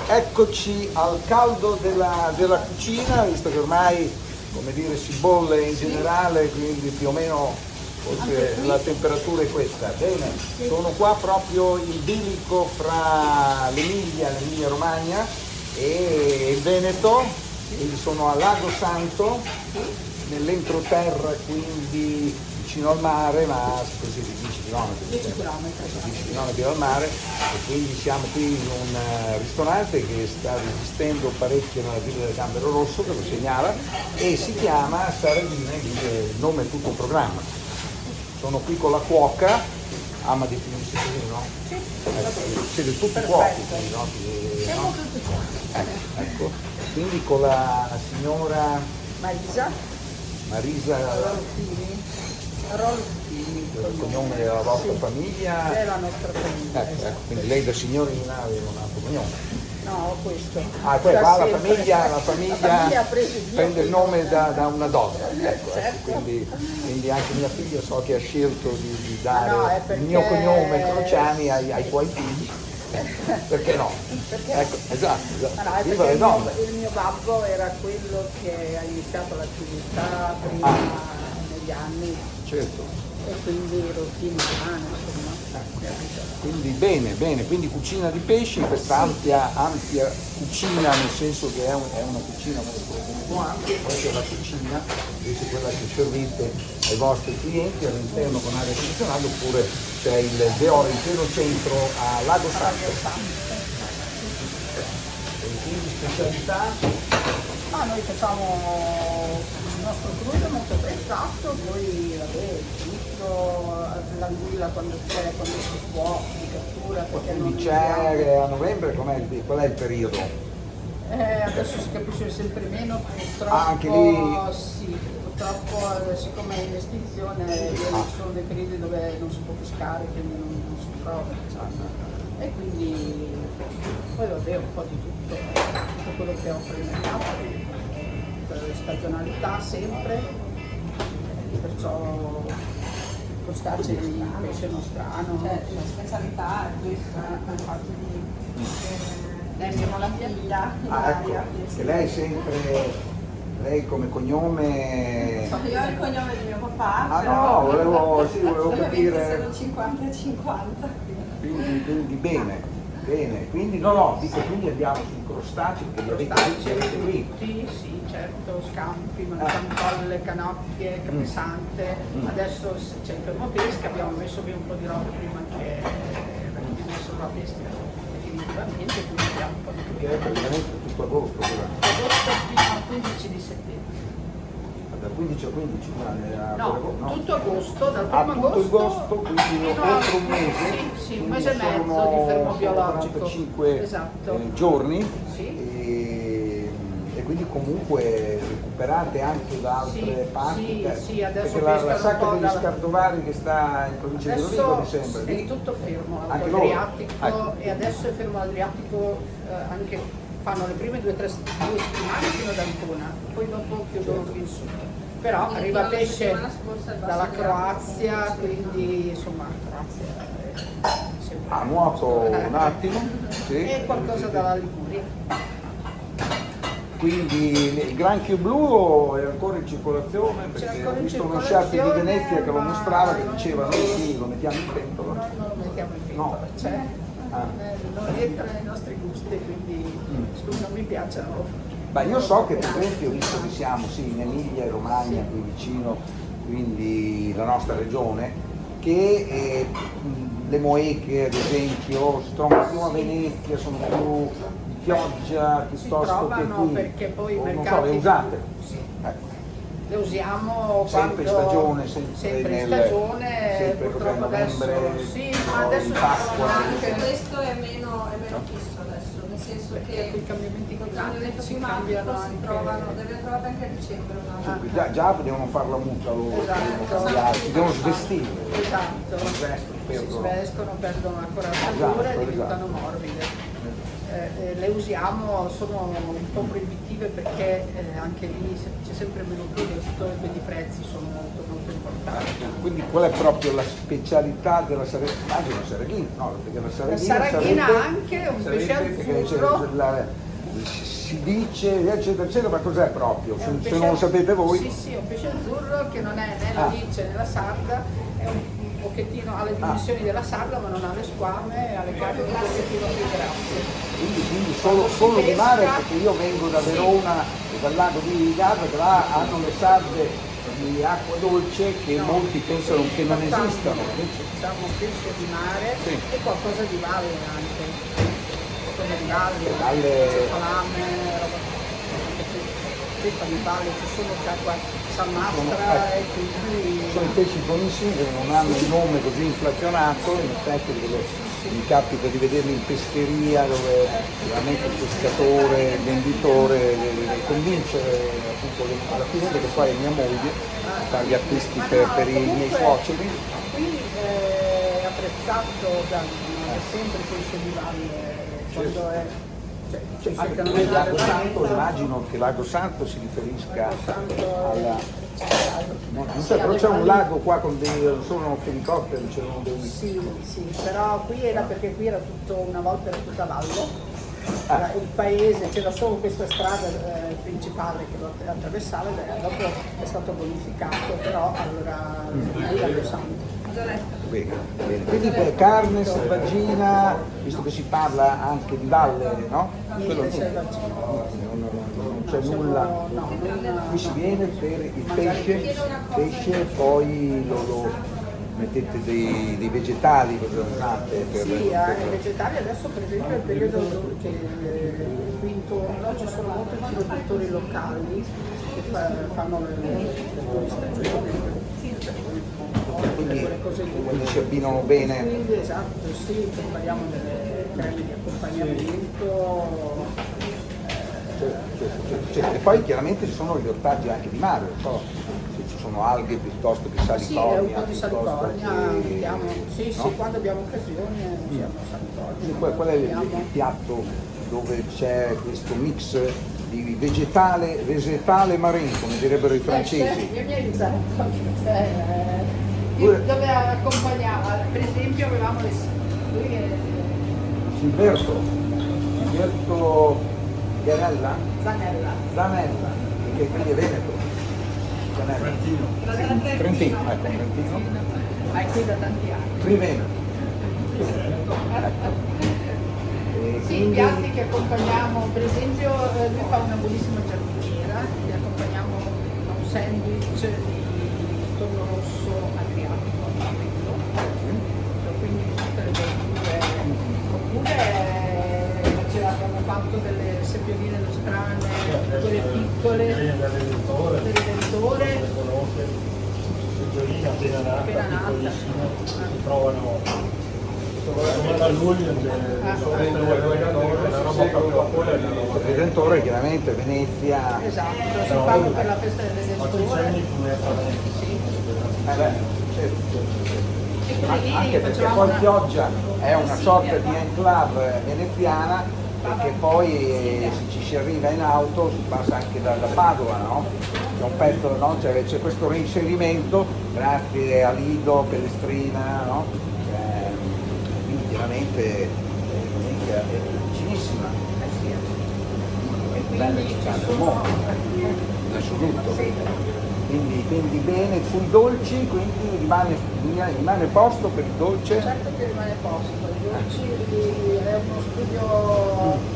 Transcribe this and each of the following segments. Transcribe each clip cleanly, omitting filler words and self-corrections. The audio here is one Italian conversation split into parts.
Eccoci al caldo della cucina, visto che ormai, come dire, si bolle in generale, quindi più o meno forse la temperatura è questa. Bene, sono qua proprio in bilico fra l'Emilia Romagna e il Veneto, quindi sono a Lago Santo, nell'entroterra, quindi vicino al mare, ma così 10 km, 10 km dal mare, e quindi siamo qui in un ristorante che sta resistendo parecchio nella villa del Gambero Rosso, che lo segnala, e si chiama Saradina, il nome è tutto un programma. Sono qui con la cuoca, ama definirsi così, no? Sì. Siete tutti cuochi, no? Siamo tutti cuochi. Ecco, quindi con la signora Marisa Rolfini, il cognome della vostra famiglia? Della nostra famiglia. Ecco, quindi lei da signorina aveva un altro cognome. No, questo. Ah, poi qua la famiglia ha preso prende il nome da una donna. Ecco, certo. quindi anche mia figlia so che ha scelto di dare perché... il mio cognome Crociani ai tuoi figli. Perché no? Perché? Ecco, esatto. No, Viva le donne! Il mio babbo era quello che ha iniziato l'attività prima negli anni. Certo. E quindi Rolfini insomma. Quindi bene, quindi cucina di pesci, questa ampia cucina, nel senso che è una cucina molto ampia, poi c'è la cucina, invece quella che servite ai vostri clienti all'interno con aria condizionata, oppure c'è il Zeoro in pieno centro a Lago Santo. E quindi specialità? Noi facciamo il nostro crudo molto pensato, poi vabbè, l'anguilla quando si può, di cattura, perché Quindi c'è a novembre, qual è il periodo? Adesso si capisce sempre meno, purtroppo. Anche lì? Sì, purtroppo siccome è in estinzione ci sono dei periodi dove non si può pescare, quindi non si trova, diciamo. E quindi poi vabbè un po' di tutto quello che offre il mercato, stagionalità sempre, perciò crostacei di pesce nostrano. La specialità è questa, infatti noi siamo la figlia. Ecco, che lei sempre, lei come cognome... Io ho il cognome di mio papà. Ah però no, volevo capire... sono 50-50. Quindi bene, quindi dico, quindi andiamo sui crostacei, perché li avete qui. Sì, certo, scampi, mangiancolle, canocchie, capesante. Adesso c'è il fermopesca, abbiamo messo via un po' di roba prima che abbiamo messo la pesca definitivamente, quindi abbiamo un po' di Che è praticamente tutto agosto, agosto fino al 15 di settembre. dal 15 al 15, No, tutto agosto, dal primo tutto agosto quindi fino oltre un mese. Sì, un mese e mezzo di fermo biologico. 45 esatto. Giorni. Sì. E quindi comunque recuperate anche da altre parti. Sì, adesso perché la sacca un po' degli Scartovari che sta in provincia di Rovigo mi sembra è lì. tutto fermo, Anche loro? l'Adriatico, Ecco. e adesso è fermo l'Adriatico, anche fanno le prime 2 settimane fino ad Ancona, poi dopo chiudono più in su. Però arriva pesce dalla Croazia, quindi insomma Croazia Nuoto un attimo. Sì. e qualcosa dalla Liguria. Quindi il granchio blu è ancora in circolazione, perché ancora ho in visto uno chef di circolazione, Venezia che lo ma mostrava, che diceva noi sì, lo mettiamo in pentola. No, non lo mettiamo in pentola, No. non entra nei nostri gusti, quindi non mi piacciono. Ma io so che per esempio, visto che siamo in Emilia Romagna, qui vicino, quindi la nostra regione, che le moeche ad esempio si trovano più a Venezia, sono più di pioggia piuttosto che qui. Perché poi i non mercati... so, le usate? Sì. Ecco. Le usiamo Sempre in quando... stagione, sempre in stagione, sempre purtroppo adesso... novembre, Sì, ma adesso Anche questo è meno fisso adesso, nel senso perché che con i cambiamenti il climatici cambiamento cambiano climatico si anche... trovano, deve trovare anche a dicembre una Già devono fare la muta loro, si devono svestire. Esatto, Si si svestono, perdono la corazzatura e diventano morbide. le usiamo, sono un po' proibitive perché anche lì c'è sempre meno prodotto e quindi i prezzi sono molto molto importanti. Quindi qual è proprio la specialità della Saraghina? Immagino la Saraghina, no? Perché la Saraghina sarebbe, anche un sarebbe pesce perché azzurro. si dice eccetera eccetera, ma cos'è proprio? È un Se pesce- non lo sapete voi? Sì, sì, è un pesce azzurro che non è né la lice né la sarda, è un pochettino, ha le dimensioni della sarda ma non ha le squame e ha le carni un pochettino più grasse. Quindi solo di mare, perché io vengo da Verona e dal lago di Garda, che là hanno le sarde di acqua dolce che molti pensano che non esistano. Diciamo pesce di mare Sì. e qualcosa di valle anche. Qualcosa di valle, Valle- salame, roba di valle, ci sono acqua salmastra e quindi Sono i pesci buonissimi che non hanno il nome così inflazionato, in effetti mi capita di vederli in pescheria dove veramente il pescatore, il venditore deve convincere appunto alla fine che poi è mia moglie a fare gli acquisti per i miei suoceri. qui è apprezzato da sempre il pesce di valle quando è cioè, il pesce Anche che non qui è il Lago valle, Santo, immagino che Lago Santo si riferisca alla... non so, però c'è un lago qua con dei, sono fenicotteri, c'erano dei... Sì, sì, però qui era perché qui era tutto, una volta era tutta valle. Il paese, c'era solo questa strada principale che lo attraversava e dopo è stato bonificato, però allora lì Lago Santo. Bene, bene. Quindi carne, selvaggina, visto che si parla anche di valle, no? Quello Niente, selvaggina. non c'è nulla. Qui si viene per il pesce e poi lo mettete dei vegetali, cosa usate per... Sì, i vegetali adesso per esempio è il periodo che qui intorno ci sono molti produttori locali che fanno le stagioni. Quindi si abbinano bene. Quindi esatto, sì, prepariamo delle creme di accompagnamento. E poi chiaramente ci sono gli ortaggi anche di mare, non so se ci sono alghe piuttosto che Sì, salicornia. un po' di salicornia mettiamo, sì, no? sì, quando abbiamo occasione usiamo salicornia. Quindi qual è il piatto dove c'è questo mix di vegetale marino, come direbbero i francesi? Io mi aiuto. Dove accompagnava, per esempio avevamo lui è Gilberto Zanella, che quindi è Veneto. Trentino, ecco, Trentino. ma è qui da tanti anni. Triveneto. Sì, i piatti che accompagniamo, per esempio lui fa una buonissima giardiniera, che accompagniamo a un sandwich di tonno rosso adriatico, quindi tutte le verdure, oppure ce l'abbiamo fatto delle seppioline nostrane, quelle piccole, del Redentore, appena nata, piccolissima, si trovano a metà luglio Il Redentore chiaramente Venezia. esatto, si fanno per la festa del Redentore. Anche perché poi Chioggia è una sorta di enclave veneziana, perché poi se ci si arriva in auto si passa anche da Padova, no? C'è un pezzo, no? C'è questo reinserimento grazie a Lido, Pellestrina, no? Quindi chiaramente Venezia è vicinissima, è più bella città del mondo, in assoluto. Quindi bene, sui dolci, quindi rimane posto per il dolce? Certo che rimane posto, i dolci è uno studio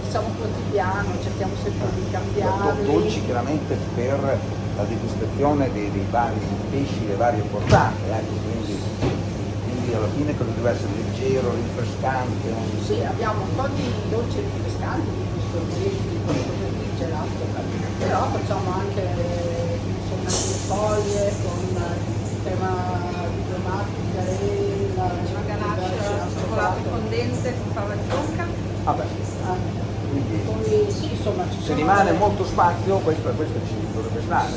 diciamo quotidiano, cerchiamo sempre di cambiarli. Dolci chiaramente per la degustazione dei vari pesci, le varie portate, quindi alla fine quello deve essere leggero, rinfrescante. Sì, abbiamo un po' di dolci rinfrescanti, di sorgenti, di gelato, però facciamo anche le foglie con crema diplomatica e la Ganache, cioccolato fondente con fava di bocca. Vabbè, Poi sì, insomma, ci se sono rimane molto spazio, questo ci dovrebbe stare.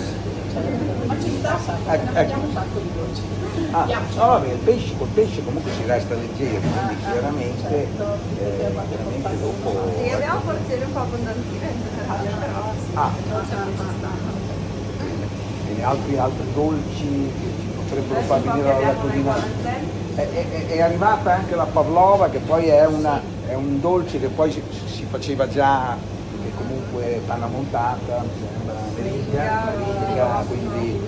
ma ci sta un sacco, Ecco. ne mangiamo un sacco di dolci. No, vabbè, col pesce comunque si resta leggeri, quindi chiaramente anche dopo. Sì, abbiamo porzioni un po' abbondantine in generale, però sì, Ah. dolce non ci stanno. E altri dolci che ci potrebbero Adesso far un po' venire che alla abbiamo le cugina. guaranzelle. È arrivata anche la pavlova, che poi è un dolce che poi si faceva già, che comunque panna montata, mi sembra, meringa, quindi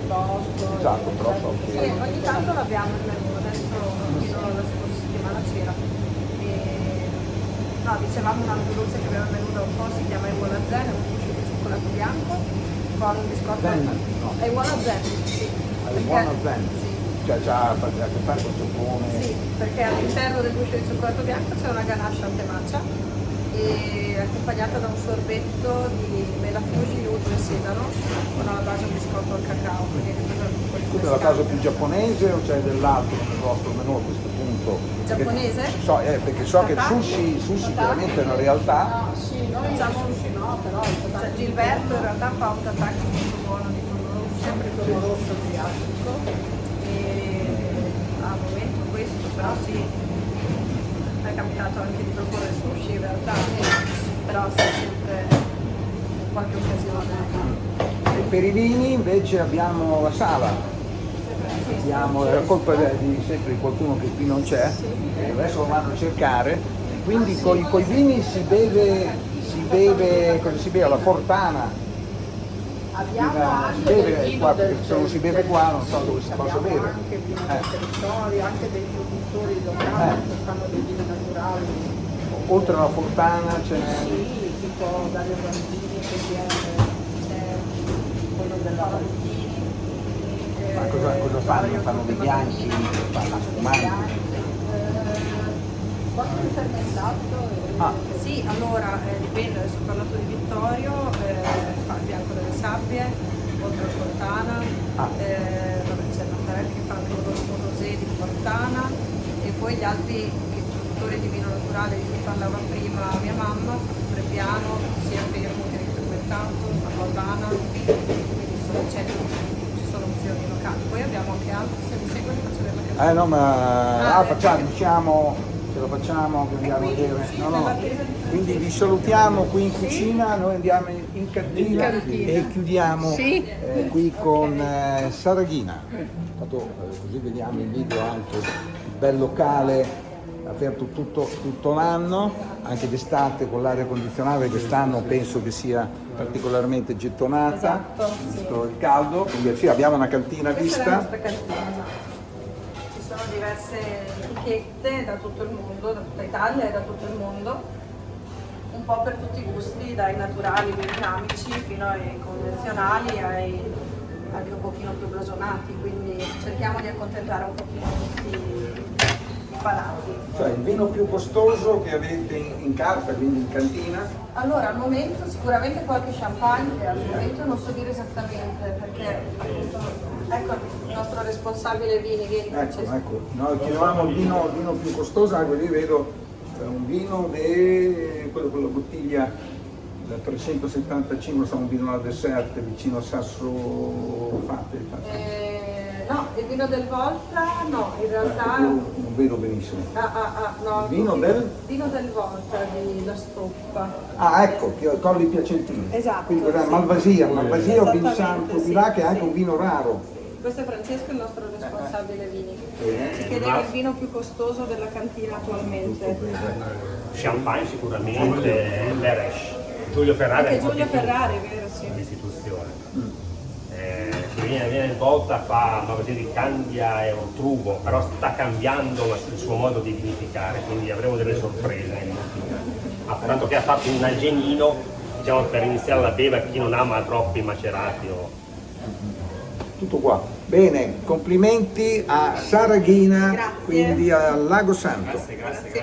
esatto, però so Sì, che ogni tanto l'abbiamo in menù, adesso fino alla scorsa settimana c'era. No, dicevamo un altro dolce che abbiamo in menù da un po', si chiama Ewola Zen, è un guscio di cioccolato bianco con un biscotto. Zen, no. Ewola Zen, sì. è buono zen, Sì. cioè già a che fare col giappone. Sì, perché all'interno del guscio di cioccolato bianco c'è una ganache al matcha e accompagnata da un sorbetto di melafuji, uso e sedano con alla base un biscotto al cacao. Questa è la cosa più giapponese o c'è dell'altro nel vostro menù a questo punto? Giapponese? Perché so che il sushi chiaramente è una realtà. No, sì, noi facciamo sushi no, però il Cioè, Gilberto in realtà fa un tataki molto buono di tonno rosso, sempre il tonno rosso asiatico. e al momento questo, però sì, è capitato anche di proporre il sushi in realtà, però sì, sempre in qualche occasione. E per i vini invece abbiamo la sala. Abbiamo la colpa di sempre di qualcuno che qui non c'è, e adesso lo vanno a cercare. Quindi con i vini si beve, cosa si beve? La Fortana. Abbiamo Si anche beve del vino qua, del, perché se non si beve qua non so dove si possa abbiamo bere. anche vino del territorio, anche dei produttori locali che fanno dei vini naturali. Oltre alla Fortana c'è. Sì, tipo Dario Brandini che c'è quello della Valentini. Ma cosa fanno? Fanno dei bianchi, fanno spumanti. Quanto è fermentato? Ah. Sì, allora dipende, adesso ho parlato di Vittorio, fa il bianco delle sabbie, oltre a Fontana, vabbè, c'è Mattarelli che fa il rosé di Fontana e poi gli altri produttori di vino naturale di cui parlava prima mia mamma, Trebbiano, sia Fermo che Frequentato, a Fontana, quindi ci sono opzioni locali. Poi abbiamo anche altri, se mi seguono faccio vedere che No, ma facciamo, diciamo, ce lo facciamo che andiamo a vedere. No. Quindi vi salutiamo qui in cucina, noi andiamo in cantina e chiudiamo qui con Saraghina. Tanto, così vediamo in video anche il bel locale aperto tutto l'anno, anche d'estate con l'aria condizionata, che quest'anno penso che sia particolarmente gettonata, visto il caldo. Quindi sì, abbiamo una cantina questa è la vista. nostra cantina, esatto. Ci sono diverse etichette da tutto il mondo, da tutta Italia e da tutto il mondo, un po' per tutti i gusti, dai naturali, biodinamici, fino ai convenzionali, anche un pochino più blasonati, quindi cerchiamo di accontentare un pochino tutti i palati. Cioè il vino più costoso che avete in carta, quindi in cantina? Allora, al momento sicuramente qualche champagne, al momento non so dire esattamente, perché appunto, ecco il nostro responsabile vini, vieni Francesco. Ecco, noi chiedevamo il vino più costoso, anche lì vedo un vino di quello con la bottiglia da 375, un vino alla dessert vicino a Sasso Fate. No, il vino del Volta no, in realtà. Non vedo benissimo. No, Il vino del? Vino del Volta di La Stoppa. Ah, ecco, Colli Piacentini. Esatto. Quindi cos'è? Sì. Malvasia o Vin Santo sì, di là, che è anche sì. un vino raro. Questo è Francesco, il nostro responsabile vini. Bene. Ci chiedeva il vino più costoso della cantina attualmente. Champagne sicuramente, Beresh. Giulio Ferrari Anche è un po' Giulio di più Ferrari, vero, sì. l'istituzione. Se viene in volta fa una così di Candia e Otrugo, però sta cambiando il suo modo di vinificare, quindi avremo delle sorprese. Tanto che ha fatto un algenino, diciamo, per iniziare la beva chi non ama troppi macerati. Tutto qua. Bene, complimenti a Saraghina, Grazie. quindi al Lago Santo. Grazie.